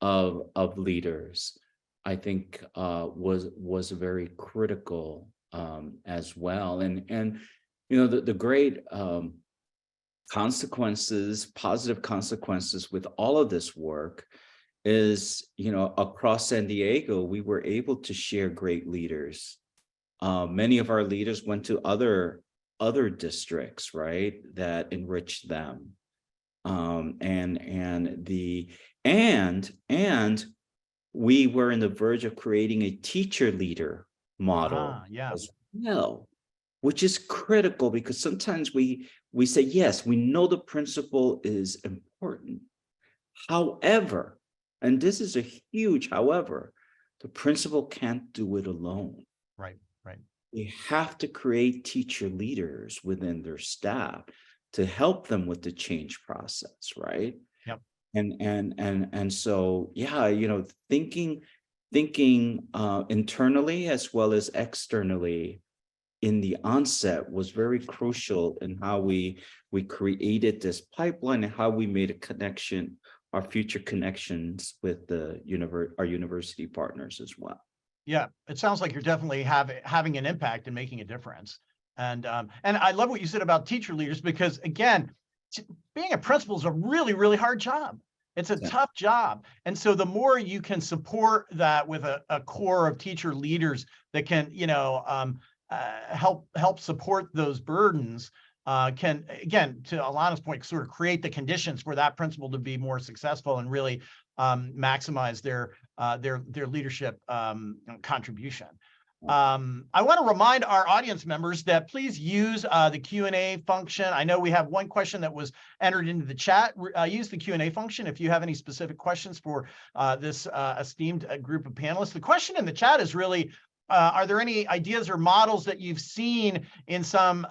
of leaders, I think was very critical as well. And you know, the great consequences, positive consequences with all of this work is, you know, across San Diego, we were able to share great leaders. Many of our leaders went to other districts, right, that enriched them. And we were in the verge of creating a teacher leader model
Yeah.
as well, which is critical because sometimes we say, yes, we know the principal is important. However, and this is a huge however, the principal can't do it alone.
Right.
They have to create teacher leaders within their staff to help them with the change process, right?
Yep.
And so, yeah, you know, thinking internally as well as externally in the onset was very crucial in how we created this pipeline and how we made a connection, our future connections with our university partners as well.
Yeah, it sounds like you're definitely having an impact and making a difference. And I love what you said about teacher leaders, because again, being a principal is a really, really hard job. It's a tough job. And so the more you can support that with a core of teacher leaders that can, you know, help support those burdens, can, again, to Alana's point, sort of create the conditions for that principal to be more successful and really maximize their leadership contribution. I want to remind our audience members that please use the Q&A function. I know we have one question that was entered into the chat. Use the Q&A function if you have any specific questions for this esteemed group of panelists. The question in the chat is really, are there any ideas or models that you've seen in some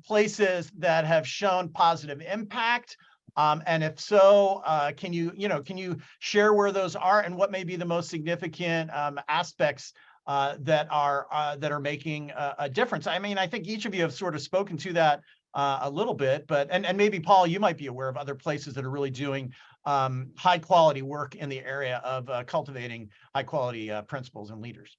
places that have shown positive impact? And if so, can you share where those are and what may be the most significant aspects that are making a difference? I mean, I think each of you have sort of spoken to that a little bit, but and maybe Paul, you might be aware of other places that are really doing high quality work in the area of cultivating high quality principals and leaders.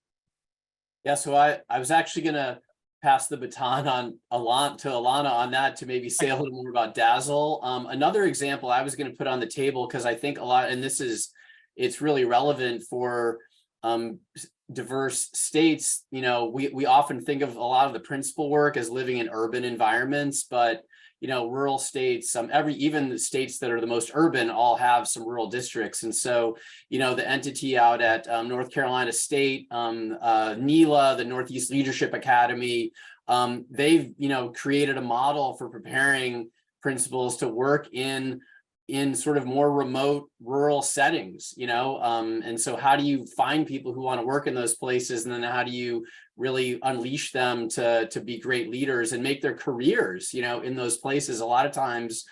Yeah, so I was actually gonna pass the baton on Alana on that to maybe say a little more about Dazzle. Another example I was gonna put on the table, because I think a lot, and it's really relevant for diverse states. You know, we often think of a lot of the principal work as living in urban environments, but you know, rural states, even the states that are the most urban all have some rural districts. And so, you know, the entity out at North Carolina State, NELA, the Northeast Leadership Academy, they've, you know, created a model for preparing principals to work in sort of more remote rural settings, you know, and so how do you find people who want to work in those places, and then how do you really unleash them to be great leaders and make their careers, you know, in those places? A lot of times,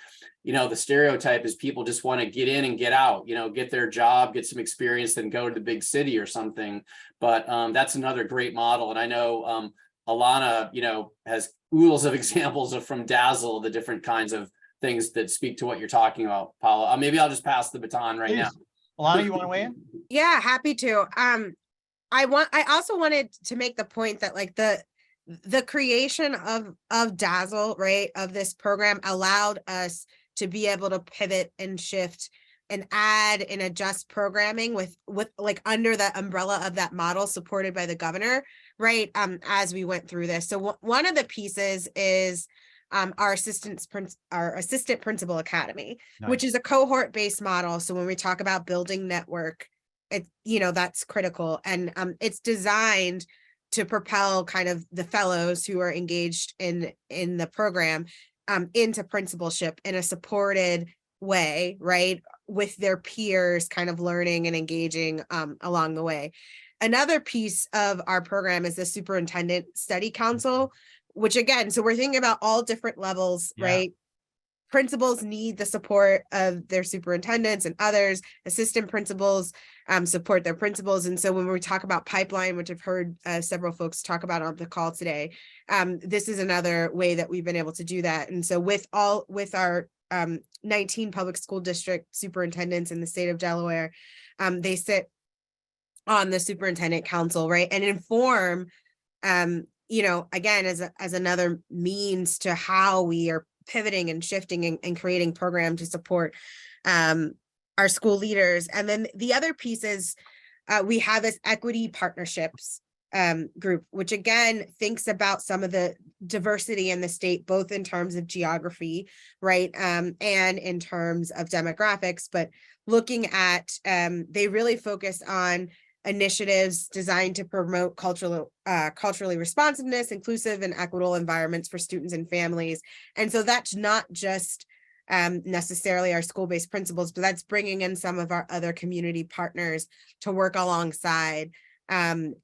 you know, the stereotype is people just want to get in and get out, you know, get their job, get some experience, then go to the big city or something. But that's another great model. And I know Alana, you know, has oodles of examples from Dazzle, the different kinds of things that speak to what you're talking about, Paula. Maybe I'll just pass the baton right now.
Alana, you want to weigh in?
Yeah, happy to. I also wanted to make the point that like the creation of Dazzle, right, of this program allowed us to be able to pivot and shift and add and adjust programming with like under the umbrella of that model supported by the governor, right, as we went through this. So one of the pieces is our assistant principal academy,
Nice.
which is a cohort based model. So when we talk about building network, that's critical, and it's designed to propel kind of the fellows who are engaged in the program into principalship in a supported way, right, with their peers kind of learning and engaging along the way. Another piece of our program is the Superintendent Study Council, which again, so we're thinking about all different levels, right? Principals need the support of their superintendents and others. Assistant principals support their principals. And so when we talk about pipeline, which I've heard several folks talk about on the call today, this is another way that we've been able to do that. And so with our 19 public school district superintendents in the state of Delaware, They sit on the superintendent council, right? And inform, again, as another means to how we are pivoting and shifting and creating program to support our school leaders. And then the other piece is we have this equity partnerships group, which again thinks about some of the diversity in the state, both in terms of geography, right, and in terms of demographics, but looking at they really focus on initiatives designed to promote culturally responsiveness, inclusive and equitable environments for students and families. And so that's not just necessarily our school-based principals, but that's bringing in some of our other community partners to work alongside and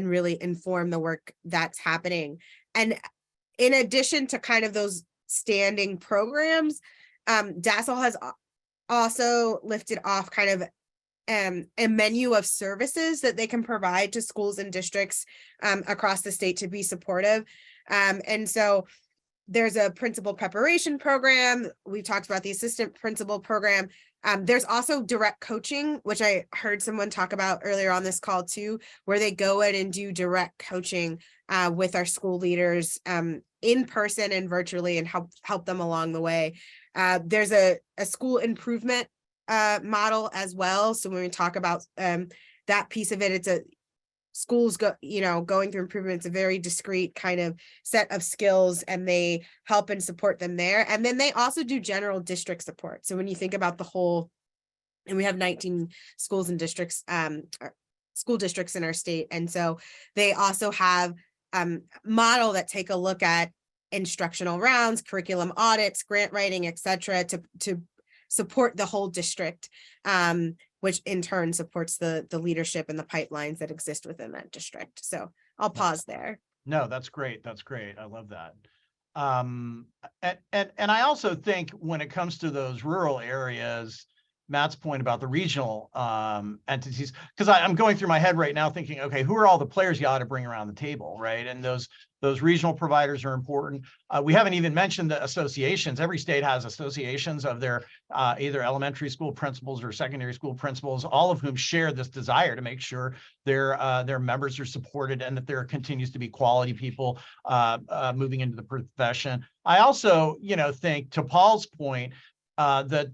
really inform the work that's happening. And in addition to kind of those standing programs, DASL has also lifted off kind of a menu of services that they can provide to schools and districts across the state to be supportive. And so there's a principal preparation program. We talked about the assistant principal program. There's also direct coaching, which I heard someone talk about earlier on this call too, where they go in and do direct coaching with our school leaders in person and virtually, and help them along the way. There's a school improvement model as well. So when we talk about that piece of it, it's a schools going through improvement. It's a very discrete kind of set of skills, and they help and support them there. And then they also do general district support. So when you think about the whole, and we have 19 schools and districts, school districts in our state. And so they also have model that take a look at instructional rounds, curriculum audits, grant writing, et cetera, to support the whole district, which in turn supports the leadership and the pipelines that exist within that district. So I'll pause there.
No, that's great. That's great. I love that. And I also think when it comes to those rural areas, Matt's point about the regional entities, because I'm going through my head right now thinking, okay, who are all the players you ought to bring around the table, right? And those regional providers are important. We haven't even mentioned the associations. Every state has associations of their either elementary school principals or secondary school principals, all of whom share this desire to make sure their members are supported and that there continues to be quality people moving into the profession. I also, think, to Paul's point, that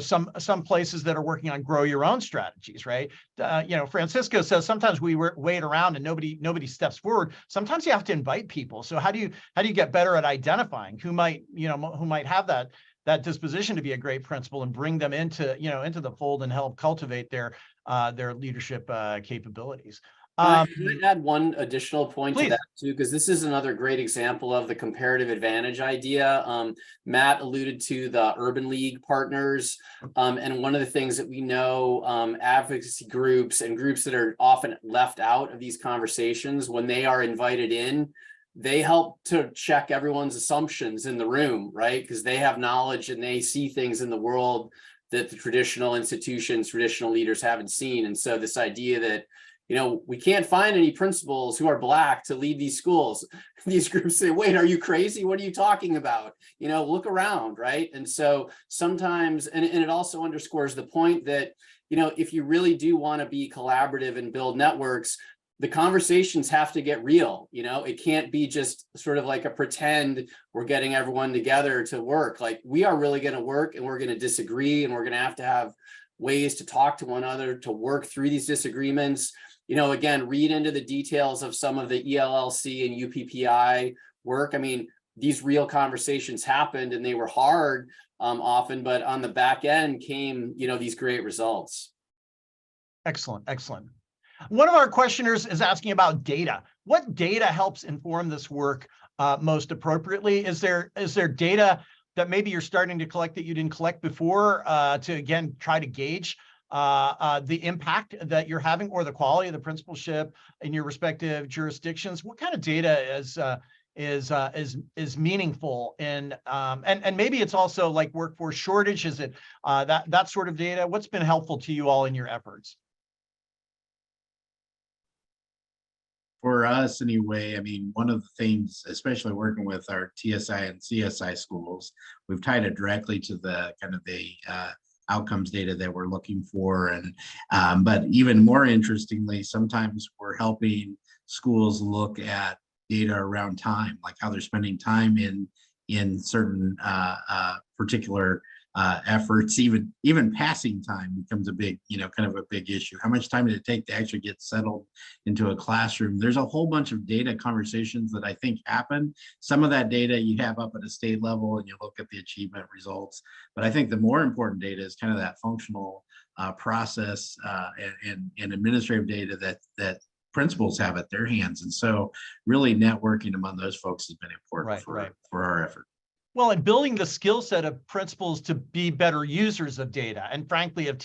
some places that are working on grow your own strategies, right? Francisco says sometimes we wait around and nobody steps forward. Sometimes you have to invite people. So how do you get better at identifying who might have that disposition to be a great principal and bring them into the fold and help cultivate their leadership capabilities.
Can I add one additional point
Please.
to that too, because this is another great example of the comparative advantage idea. Matt alluded to the Urban League partners, and one of the things that we know, advocacy groups and groups that are often left out of these conversations, when they are invited in, they help to check everyone's assumptions in the room, right? Because they have knowledge and they see things in the world that the traditional institutions, traditional leaders haven't seen. And so this idea that we can't find any principals who are Black to lead these schools. These groups say, wait, are you crazy? What are you talking about? Look around, right? And so sometimes, and it also underscores the point that, if you really do want to be collaborative and build networks, the conversations have to get real. It can't be just sort of like a pretend we're getting everyone together to work. Like, we are really going to work, and we're going to disagree, and we're going to have ways to talk to one another, to work through these disagreements. Again, read into the details of some of the ELLC and UPPI work. I mean, these real conversations happened, and they were hard often, but on the back end came, these great results.
Excellent. One of our questioners is asking about data. What data helps inform this work most appropriately? Is there data that maybe you're starting to collect that you didn't collect before to, again, try to gauge the impact that you're having or the quality of the principalship in your respective jurisdictions? What kind of data is meaningful and maybe it's also like workforce shortage? Is it that sort of data? What's been helpful to you all in your efforts?
For us anyway, I mean, one of the things, especially working with our TSI and CSI schools, we've tied it directly to the kind of the outcomes data that we're looking for. And but even more interestingly, sometimes we're helping schools look at data around time, like how they're spending time in certain particular efforts. Even passing time becomes a big, kind of a big issue. How much time did it take to actually get settled into a classroom? There's a whole bunch of data conversations that I think happen. Some of that data you have up at a state level and you look at the achievement results. But I think the more important data is kind of that functional process and administrative data that principals have at their hands. And so really networking among those folks has been important for our effort.
Well, and building the skill set of principals to be better users of data, and frankly, of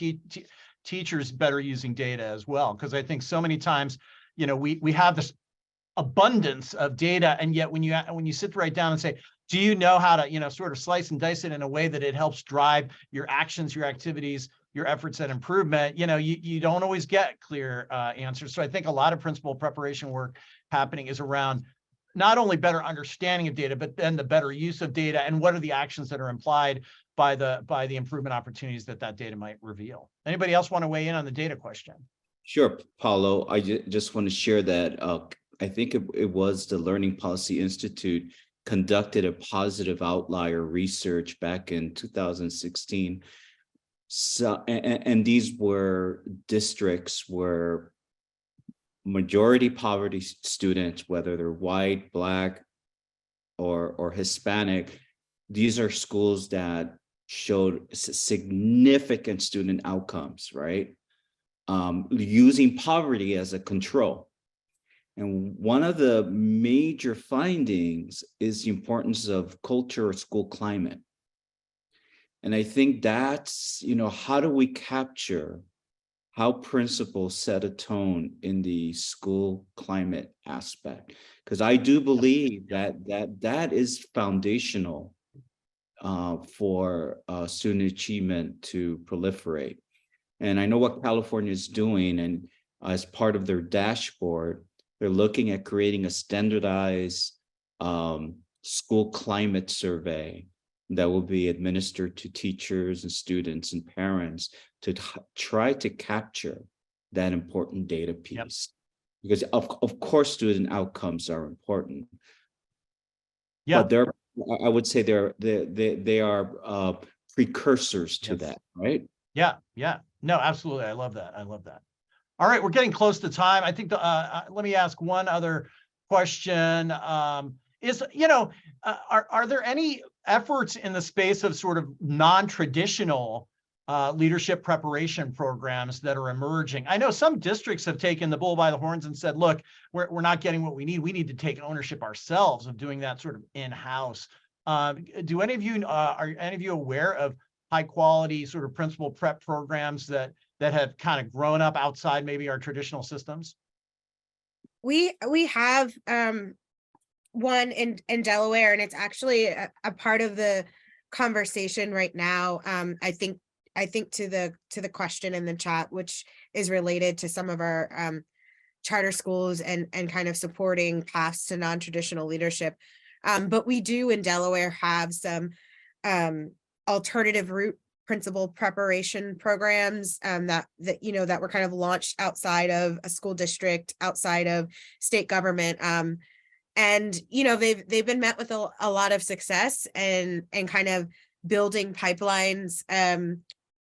teachers better using data as well. Because I think so many times, we have this abundance of data, and yet when you sit right down and say, do you know how to, sort of slice and dice it in a way that it helps drive your actions, your activities, your efforts at improvement, you don't always get clear answers. So I think a lot of principal preparation work happening is around not only better understanding of data, but then the better use of data and what are the actions that are implied by the improvement opportunities that data might reveal. Anybody else want to weigh in on the data question?
Sure, Paulo. I just want to share that I think it was the Learning Policy Institute conducted a positive outlier research back in 2016. So, and these were districts where majority poverty students, whether they're white, Black, or Hispanic, these are schools that showed significant student outcomes, right? Using poverty as a control. And one of the major findings is the importance of culture or school climate. And I think that's, how do we capture how principals set a tone in the school climate aspect? Because I do believe that is foundational for student achievement to proliferate. And I know what California is doing, and as part of their dashboard, they're looking at creating a standardized school climate survey that will be administered to teachers and students and parents to try to capture that important data piece. Yep. Because of course student outcomes are important. Yeah, but I would say they are precursors to that, right?
Yeah. No, absolutely. I love that. All right, we're getting close to time. I think let me ask one other question. Are there any efforts in the space of sort of non-traditional leadership preparation programs that are emerging? I know some districts have taken the bull by the horns and said, look, we're not getting what we need. We need to take ownership ourselves of doing that sort of in-house. Do any of you, are any of you aware of high quality sort of principal prep programs that have kind of grown up outside maybe our traditional systems?
We have one in Delaware, and it's actually a part of the conversation right now. I think to the question in the chat, which is related to some of our charter schools and kind of supporting paths to non-traditional leadership. But we do in Delaware have some alternative route principal preparation programs that were kind of launched outside of a school district, outside of state government. And they've been met with a lot of success and kind of building pipelines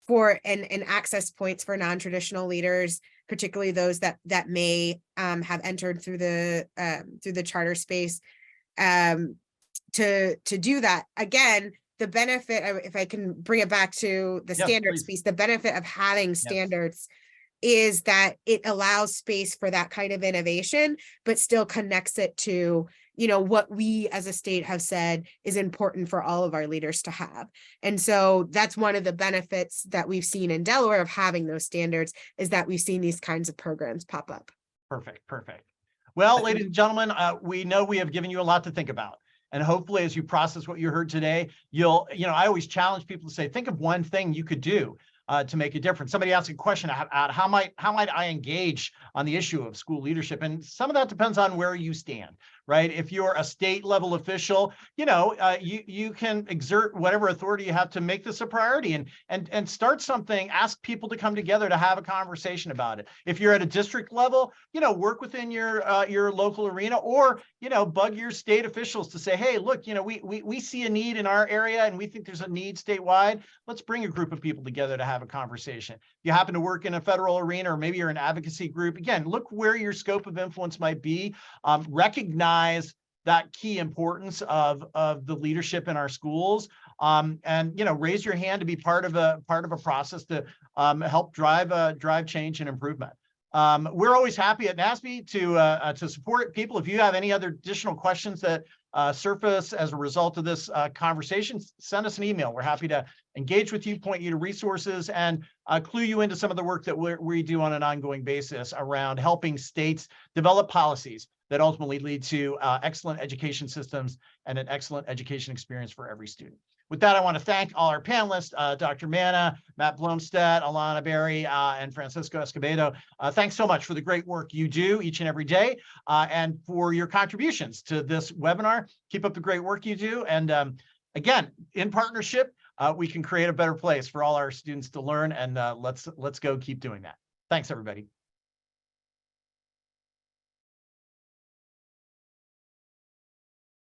for and access points for non-traditional leaders, particularly those that may have entered through the charter space to do that. Again, the benefit, if I can bring it back to the standards piece, the benefit of having standards is that it allows space for that kind of innovation, but still connects it to, what we as a state have said is important for all of our leaders to have. And so that's one of the benefits that we've seen in Delaware of having those standards, is that we've seen these kinds of programs pop up.
Perfect. Well, ladies and gentlemen, we know we have given you a lot to think about. And hopefully, as you process what you heard today, I always challenge people to say, think of one thing you could do to make a difference. Somebody asked a question, how might I engage on the issue of school leadership? And some of that depends on where you stand. right? If you're a state level official, you can exert whatever authority you have to make this a priority and start something. Ask people to come together to have a conversation about it. If you're at a district level, work within your local arena, or bug your state officials to say, hey, look, we see a need in our area and we think there's a need statewide. Let's bring a group of people together to have a conversation. If you happen to work in a federal arena, or maybe you're an advocacy group, again, look where your scope of influence might be. Recognize that key importance of the leadership in our schools, and raise your hand to be part of a process to help drive change and improvement. We're always happy at NASB to support people. If you have any other additional questions that surface as a result of this conversation, send us an email. We're happy to engage with you, point you to resources, and clue you into some of the work that we do on an ongoing basis around helping states develop policies that ultimately lead to excellent education systems and an excellent education experience for every student. With that, I want to thank all our panelists, Dr. Manna, Matt Blomstedt, Alana Berry, and Francisco Escobedo. Thanks so much for the great work you do each and every day, and for your contributions to this webinar. Keep up the great work you do. And again, in partnership, we can create a better place for all our students to learn, and let's go keep doing that. Thanks, everybody.